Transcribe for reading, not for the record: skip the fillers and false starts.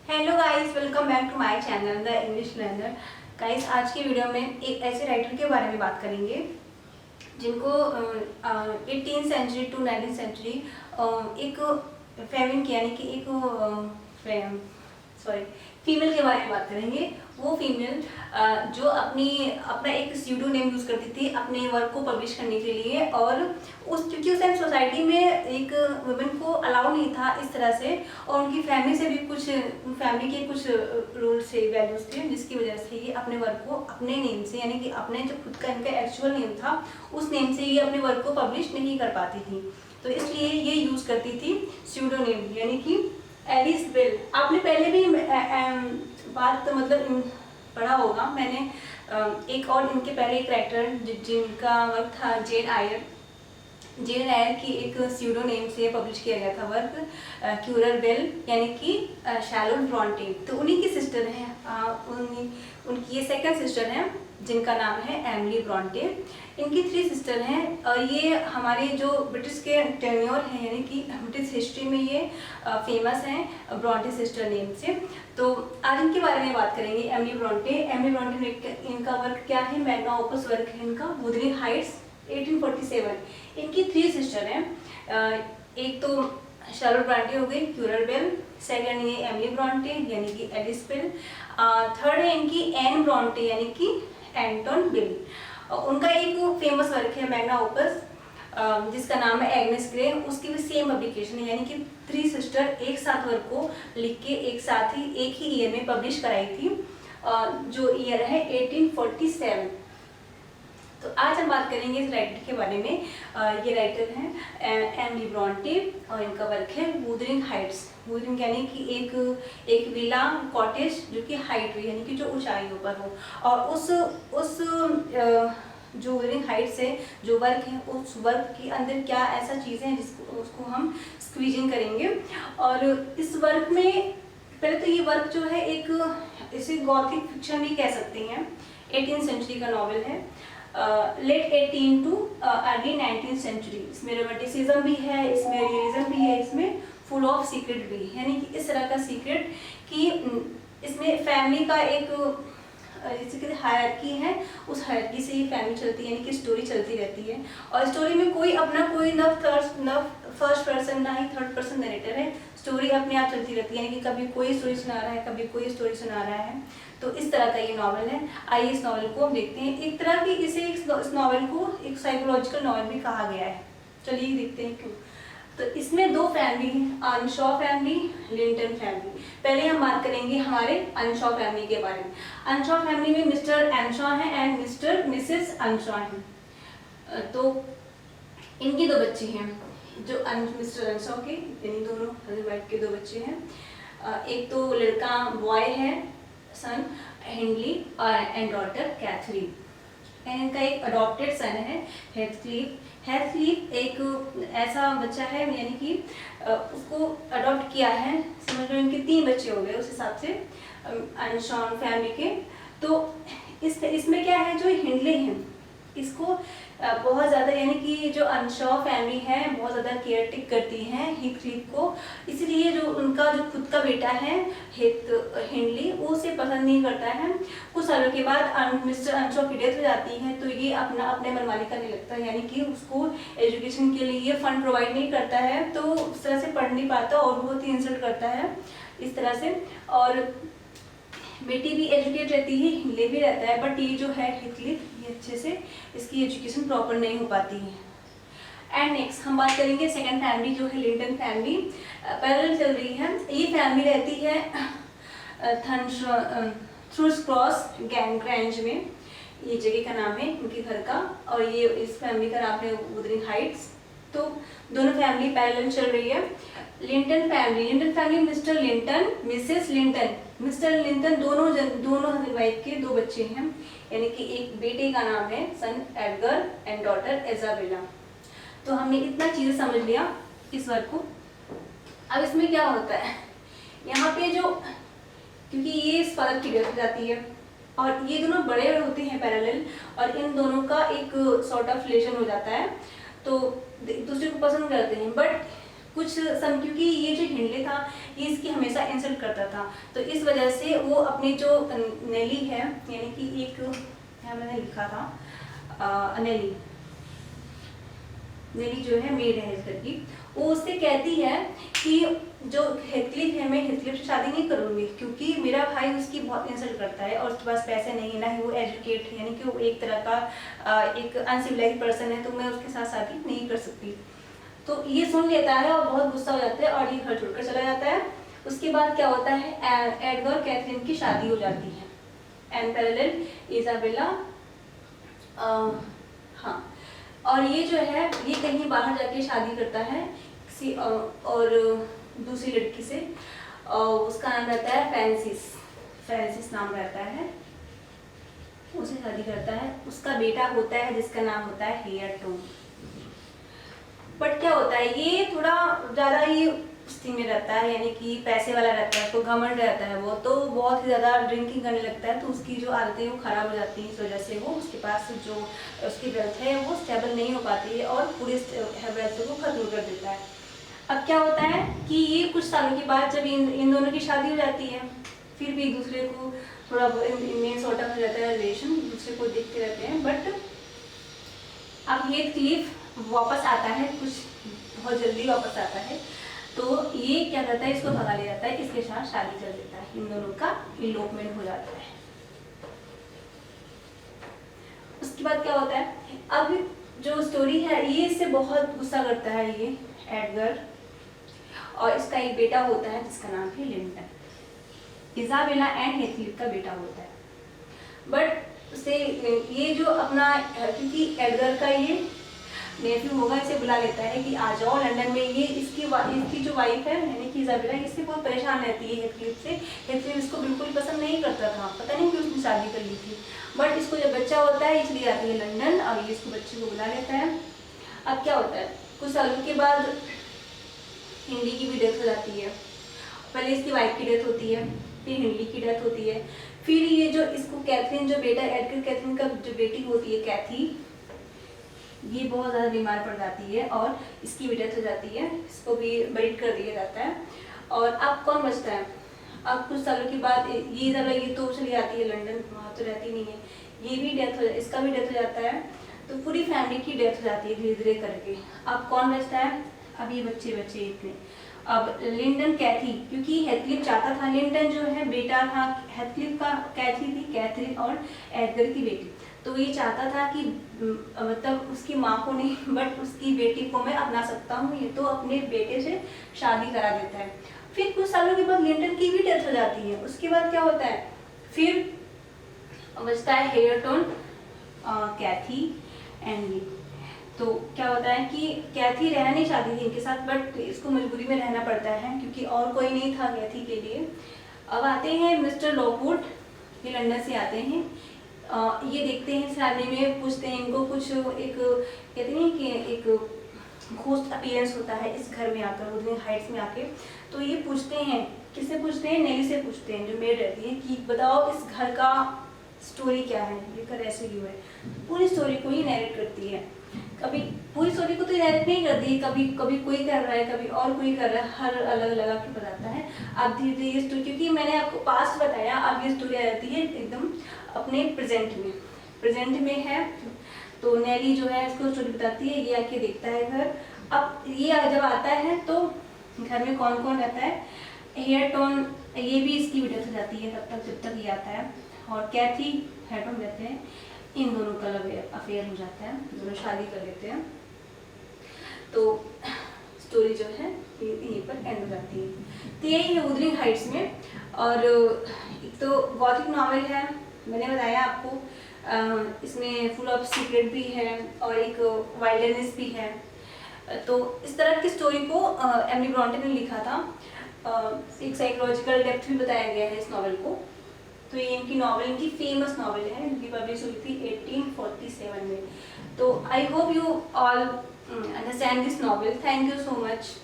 Hello guys, welcome back to my channel the English learner. Guys, आज की video में एक ऐसे राइटर के बारे में बात करेंगे जिनको 18th century to 19th century एक फेमिन की यानी कि एक सॉरी फीमेल के बारे में बात करेंगे। वो फीमेल जो अपना एक स्यूडो नेम यूज करती थी अपने वर्क को पब्लिश करने के लिए, और क्योंकि उस टाइम सोसाइटी में एक वुमेन को अलाउ नहीं था इस तरह से, और उनकी फैमिली से भी फैमिली के कुछ रूल्स थे, वैल्यूज थे, जिसकी वजह से ये अपने वर्क को अपने नेम से यानी कि अपने जो खुद का इनका एक्चुअल नेम था उस नेम से ये अपने वर्क को पब्लिश नहीं कर पाती थी। तो इसलिए ये यूज करती थी स्यूडो नेम यानी कि एलिस बेल। आपने पहले भी बात पढ़ा होगा। मैंने एक और इनके पहले एक राइटर जिनका वर्क था जेन आयर की एक स्यूडो नेम से पब्लिश किया गया था वर्क क्यूरर बेल यानी कि शैलोट ब्रॉन्टे। तो उन्हीं की सिस्टर हैं, उनकी ये सेकंड सिस्टर हैं जिनका नाम है एमिली ब्रॉन्टे। इनकी 3 सिस्टर हैं और ये हमारे जो ब्रिटिश के टेन्योर हैं यानी कि ब्रिटिश हिस्ट्री में ये फेमस हैं ब्रॉन्टे सिस्टर नेम से। तो आज इनके बारे में बात करेंगे। एमिली ब्रॉन्टे में इनका वर्क क्या है, मैग्ना ओपस वर्क है इनका वुदरिंग हाइट्स 1847। इनकी 3 सिस्टर हैं, एक तो शैलोट ब्रॉन्टे हो गई क्यूरर बेल, सेकंड ये एमिली ब्रॉन्टे यानी कि एलिस बेल, थर्ड है इनकी एन ब्रॉन्टे यानी कि एंटोन बेल। उनका एक फेमस वर्क है मैग्ना ओपस जिसका नाम है एग्नेस ग्रे। उसकी भी सेम पब्लिकेशन है यानी कि 3 सिस्टर एक साथ वर्क को लिख के एक साथ ही एक ही ईयर में पब्लिश कराई थी, जो ईयर है 1847। तो आज हम बात करेंगे इस राइटर के बारे में। ये राइटर हैं एमिली ब्रॉन्टे और इनका वर्क है वुदरिंग हाइट्स। वुदरिंग यानी कि एक विला कॉटेज जो कि हाइट हुई यानी कि जो ऊंचाइयों पर हो, और उस जो वुदरिंग हाइट्स है जो वर्क है उस वर्क के अंदर क्या ऐसा चीज़ें हैं जिसको उसको हम स्क्वीजिंग करेंगे। और इस वर्क में पहले तो ये वर्क जो है एक इसे गॉथिक फिक्शन भी कह सकते हैं। 18th सेंचुरी का नॉवेल है, late 18 to early 19th century. इसमें रोमांटिसिज्म भी है, इसमें रियलिज्म भी है, इसमें फुल ऑफ सीक्रेट भी है यानी कि इस तरह का सीक्रेट कि इसमें फैमिली का एक जैसे हायरार्की है, उस हायरार्की से ये फैमिली चलती है यानी कि स्टोरी चलती रहती है। और स्टोरी में कोई न फर्स्ट पर्सन ना ही थर्ड पर्सन नरेटर है, स्टोरी अपने आप चलती रहती है यानी कि कभी कोई स्टोरी सुना रहा है कभी कोई स्टोरी सुना रहा है। तो इस तरह का ये नॉवल है। आइए इस नॉवल को हम देखते हैं। एक तरह की इस नॉवल को एक साइकोलॉजिकल नॉवल भी कहा गया है। चलिए देखते हैं क्यों। तो इसमें 2 फैमिली हैं, अनशॉ फैमिली, लिंटन फैमिली। पहले हम बात करेंगे हमारे अनशॉ फैमिली के बारे में। अनशॉ फैमिली में मिस्टर अनशॉ हैं एंड मिसेस अनशॉ हैं। तो इनकी 2 बच्चे हैं जो मिस्टर अनशॉ के यानी दोनों हस्बैंड वाइफ के 2 बच्चे हैं। एक तो लड़का बॉय है सन हेनली एंड डॉटर कैथरीन। इनका एक अडॉप्टेड सन है हेथक्लिफ एक ऐसा बच्चा है यानी कि उसको अडॉप्ट किया है। समझ लो इनके 3 बच्चे हो गए उस हिसाब से अनशॉन फैमिली के। तो इसमें क्या है, जो हिंडले हैं इसको बहुत ज़्यादा यानी कि जो अनशॉ फैमिली है बहुत ज़्यादा केयर टेक करती है हेथक्लिफ को, इसलिए जो उनका जो खुद का बेटा है हिंडली वो उसे पसंद नहीं करता है। कुछ सालों के बाद मिस्टर अनशॉ की डेथ हो जाती है तो ये अपने मनमानी करने लगता है यानी कि उसको एजुकेशन के लिए फंड प्रोवाइड नहीं करता है, तो उस तरह से पढ़ नहीं पाता और बहुत ही इंसल्ट करता है इस तरह से। और बेटी भी एजुकेट रहती है, हिंडले भी रहता है, बट ये जो है हेथक्लिफ ये अच्छे से इसकी एजुकेशन प्रॉपर नहीं हो पाती है। एंड नेक्स्ट हम बात करेंगे सेकंड फैमिली जो है लिंटन फैमिली। पैरेलल चल रही है। ये फैमिली रहती है थ्रूस क्रॉस ग्रेंज में, ये जगह का नाम है इनके घर का, और ये इस फैमिली का नाम है वुदरिंग हाइट्स। तो दोनों फैमिली पैरेलल चल रही है। Linton family mister Linton Mrs Linton. Mister Linton दोनों हस्बैंड वाइफ के 2 बच्चे हैं यानी कि एक बेटे का नाम है सन एडगर एंड डॉटर इजाबेला। तो हमने इतना चीज़ें समझ लिया इस वर्क को। अब इसमें क्या होता है, यहाँ पे जो क्योंकि ये इस फादर की डेथ हो जाती है और ये दोनों बड़े होते हैं पैरेलल, और इन दोनों का एक सॉर्ट ऑफ रिलेशन हो जाता है, तो एक दूसरे को पसंद करते हैं। बट कुछ सम, क्योंकि ये जो हिंडले था ये इसकी हमेशा इंसल्ट करता था, तो इस वजह से वो अपनी जो नेली है, यानी कि एक यहाँ मैंने लिखा था नेली, नेली जो है मेड है इस घर की, वो उससे कहती है कि जो हेथक्लिफ है, मैं हेथक्लिफ से शादी नहीं करूंगी क्योंकि मेरा भाई उसकी बहुत इंसल्ट करता है और उसके पास पैसे नहीं है, ना ही वो एजुकेट है, यानी कि वो एक तरह का एक अनसिविलाइज्ड पर्सन है, तो मैं उसके साथ शादी नहीं कर सकती। तो ये सुन लेता है और बहुत गुस्सा हो जाता है और ये घर छोड़कर चला जाता है। उसके बाद क्या होता है, एडगर और कैथरीन की शादी हो जाती है, एंड पैरेलल इजाबेला, हाँ, और ये जो है ये कहीं बाहर जाके शादी करता है किसी और दूसरी लड़की से, उसका नाम रहता है फ्रांसिस नाम रहता है, उसे शादी करता है। उसका बेटा होता है जिसका नाम होता है हेयरटोन। बट क्या होता है, ये थोड़ा ज़्यादा ही स्थिति में रहता है, यानी कि पैसे वाला रहता है, तो घमंड रहता है वो, तो बहुत ही ज़्यादा ड्रिंकिंग करने लगता है, तो उसकी जो आदतें वो ख़राब हो जाती हैं। इस वजह से वो उसके पास जो उसकी वेल्थ है वो स्टेबल नहीं हो पाती है और पूरे वेल्थ को ख़त्म कर देता है। अब क्या होता है कि ये कुछ सालों के बाद जब इन दोनों की शादी हो जाती है, फिर भी एक दूसरे को थोड़ा इनमें सॉर्ट आउट हो जाता है रिलेशन, एक दूसरे को देखते रहते हैं। बट अब हेथक्लिफ वापस आता है, कुछ बहुत जल्दी वापस आता है, तो ये क्या करता है, इसको भगा ले जाता है, इसके साथ शादी कर देता है, इन दोनों का इलोपमेंट हो जाता है। उसके बाद क्या होता है, अब जो स्टोरी है ये इससे बहुत गुस्सा करता है ये एडगर, और इसका एक बेटा होता है जिसका नाम है लिंटन, इजाबेला एंड हेथक्लिफ का बेटा होता है। बट से ये जो अपना, क्योंकि एडगर का ये नेफ्यू होगा, इसे बुला लेता है कि आ जाओ लंदन में। ये इसकी जो वाइफ है यानी कि इजाबेला, इससे बहुत परेशान रहती है हेथक्लिफ से। हेथक्लिफ इसको बिल्कुल पसंद नहीं करता था, पता नहीं क्यों उसने शादी कर ली थी, बट इसको जब बच्चा होता है इसलिए आती है लंदन और ये इसको बच्चे को बुला लेता है। अब क्या होता है, कुछ सालों के बाद हिंडी की भी डेथ हो जाती है। पहले इसकी वाइफ की डेथ होती है, फिर हिंडी की डेथ होती है, फिर ये जो इसको कैथरीन, जो बेटा एडगर कैथरीन का जो बेटी होती है कैथी, ये बहुत ज़्यादा बीमार पड़ जाती है और इसकी भी डेथ हो जाती है, इसको भी बरीड कर दिया जाता है। और अब कौन बचता है, अब कुछ सालों के बाद ये ज़रा ये तो चली जाती है लंदन, वहाँ तो रहती नहीं है, ये भी डेथ हो, इसका भी डेथ हो जाता है, तो पूरी फैमिली की डेथ हो जाती है धीरे धीरे करके। अब कौन बचता है, अब ये बच्चे इतने। अब लिंडन कैथी, क्योंकि हेथक्लिफ चाहता था, लिंडन जो है बेटा था हेथक्लिफ का, कैथी थी कैथरीन और एडगर की बेटी, तो ये चाहता था कि मतलब उसकी माँ को नहीं बट उसकी बेटी को मैं अपना सकता हूँ, ये तो अपने बेटे से शादी करा देता है। फिर कुछ सालों के बाद लिंडन की भी डेथ हो जाती है। उसके बाद क्या होता है, फिर बचता है हेयरटोन, कैथी एंड ये। तो क्या होता है कि कैथी रहना नहीं चाहती थी इनके साथ, बट इसको मजबूरी में रहना पड़ता है क्योंकि और कोई नहीं था कैथी के लिए। अब आते हैं मिस्टर लॉकवुड, ये लंदन से आते हैं, ये देखते हैं इस फैमिली में, पूछते हैं इनको कुछ, एक कहते हैं कि एक घोस्ट अपीयरेंस होता है इस घर में आकर, वुडलैंड हाइट्स में आके। तो ये पूछते हैं, किससे पूछते हैं, नेली से पूछते हैं जो मेड रहती है, कि बताओ इस घर का स्टोरी क्या है, ये घर ऐसे क्यों है। पूरी स्टोरी को ये नैरेट करती है। कभी पूरी स्टोरी को तो नैरेट नहीं करती, कभी कोई कर रहा है, कभी और कोई कर रहा है, हर अलग अलग आपको बताता है। अब धीरे धीरे ये स्टोरी, क्योंकि मैंने आपको पास्ट बताया, अब ये स्टोरी आ जाती है एकदम अपने प्रेजेंट में है। तो नेली जो है इसको स्टोरी बताती है, ये आके देखता है घर। अब ये जब आता है तो घर में कौन कौन रहता है, हेयरटोन, ये भी इसकी डेथ हो जाती है तब तक जब तक ये आता है, और कैथी हेयरटोन रहते हैं, इन दोनों का लव अफेयर हो जाता है, दोनों शादी कर लेते हैं। तो स्टोरी जो है यहीं पर एंड हो जाती है। तो यही है वुडलैंड हाइट्स में। और एक तो गॉथिक नॉवेल है, मैंने बताया आपको, इसमें फुल ऑफ सीक्रेट भी है और एक वाइल्डनेस भी है। तो इस तरह की स्टोरी को एमिली ब्रॉन्टे ने लिखा था। एक साइकोलॉजिकल डेप्थ भी बताया गया है इस नॉवेल को। तो ये इनकी नॉवेल, इनकी फेमस नॉवेल है, इनकी पब्लिश हुई थी 1847 में। तो I hope you all understand this novel. Thank you so much.